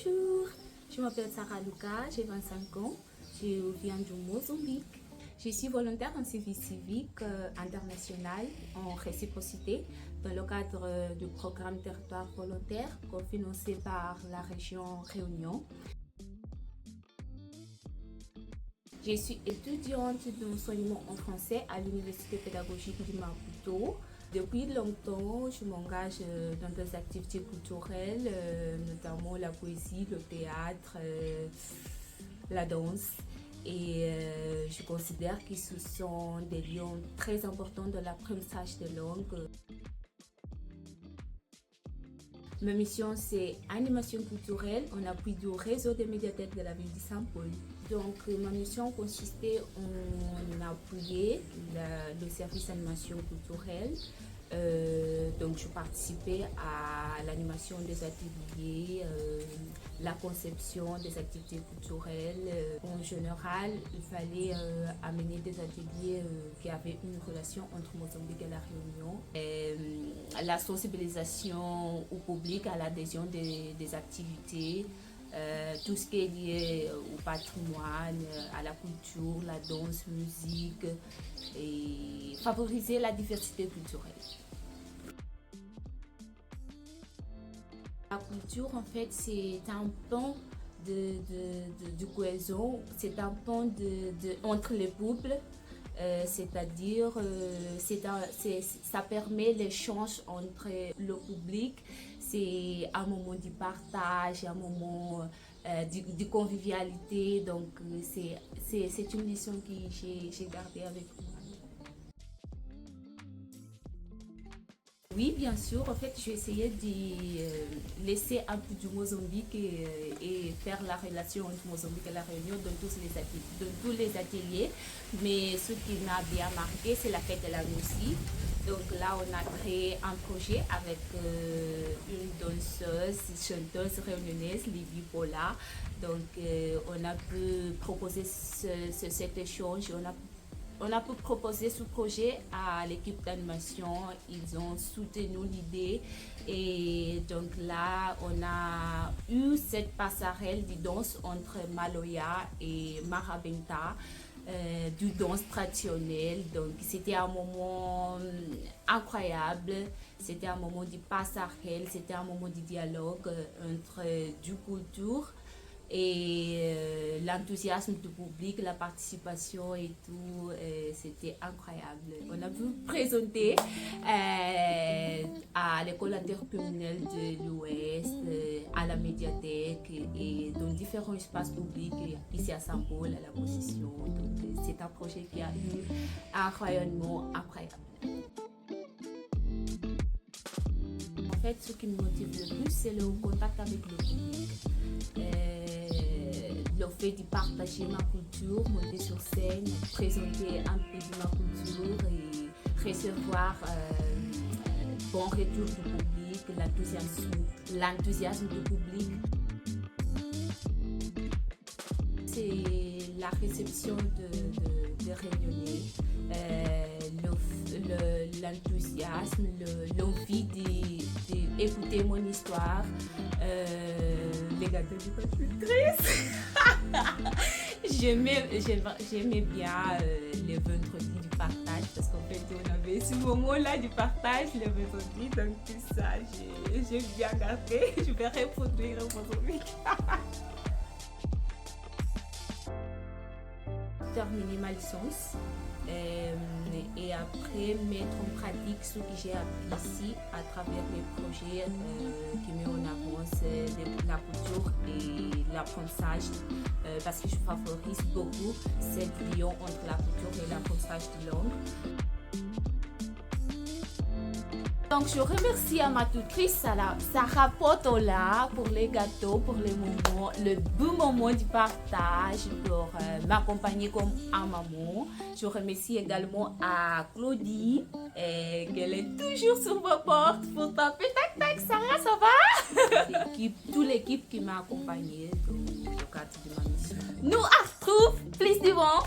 Bonjour, je m'appelle Sarah Luca, j'ai 25 ans, je viens du Mozambique. Je suis volontaire en service civique international en réciprocité dans le cadre du programme Territoire volontaire cofinancé par la région Réunion. Je suis étudiante d'enseignement en français à l'Université pédagogique du Maputo. Depuis longtemps, je m'engage dans des activités culturelles, notamment la poésie, le théâtre, la danse. Et je considère que ce sont des liens très importants dans l'apprentissage des langues. Ma mission, c'est animation culturelle en appui du réseau des médiathèques de la ville de Saint-Paul. Donc, ma mission consistait en appuyer le service animation culturelle. Donc, je participais à l'animation des ateliers, la conception des activités culturelles. En général, il fallait amener des ateliers qui avaient une relation entre Mozambique et la Réunion. La sensibilisation au public à l'adhésion des activités. Tout ce qui est lié au patrimoine, à la culture, la danse, musique et favoriser la diversité culturelle. La culture, en fait, c'est un pan de cohésion, c'est un pan entre les peuples. C'est-à-dire ça permet l'échange entre le public, c'est un moment de partage, un moment de convivialité, donc c'est une leçon que j'ai gardée avec moi. Oui, bien sûr. En fait, j'ai essayé de laisser un peu du Mozambique et faire la relation entre Mozambique et la Réunion dans tous les ateliers. Mais ce qui m'a bien marqué, c'est la fête de la musique. Donc là, on a créé un projet avec une danseuse, chanteuse réunionnaise, Lydie Paula. Donc, on a pu proposer cet échange. On a pu proposer ce projet à l'équipe d'animation, ils ont soutenu l'idée et donc là on a eu cette passerelle de danse entre Maloya et Marabenta, du danse traditionnelle. Donc c'était un moment incroyable, c'était un moment de passerelle, c'était un moment de dialogue entre du culture et l'enthousiasme du public, la participation et tout, c'était incroyable. On a pu présenter à l'école intercommunale de l'Ouest, à la médiathèque et dans différents espaces publics ici à Saint-Paul, à la Possession. Donc c'est un projet qui a eu un rayonnement incroyable. En fait, ce qui me motive le plus, c'est le contact avec le public. Le fait de partager ma culture, monter sur scène, présenter un peu de ma culture et recevoir bon retour du public, l'enthousiasme du public. C'est la réception de Réunionnais, l'enthousiasme, l'envie d'écouter mon histoire. Les gâteaux du consultrice. J'aimais bien les vendredis du partage parce qu'en fait on avait ce moment-là du partage les vendredis, donc tout ça j'ai bien gardé. Je vais reproduire aujourd'hui. Terminer ma licence et après mettre en pratique ce que j'ai appris ici à travers les projets qui mettent en avance la culture et l'apprentissage parce que je favorise beaucoup cette lien entre la culture et l'apprentissage de langue. Donc je remercie à ma tutrice Sarah Potola pour les gâteaux, pour les moments, le beau moment du partage, pour m'accompagner comme un maman. Je remercie également à Claudie, qu'elle est toujours sur ma porte pour taper tac tac, Sarah, ça va? Toute l'équipe qui m'a accompagnée dans le cadre de ma mission. Nous, à retrouve, plus du vent.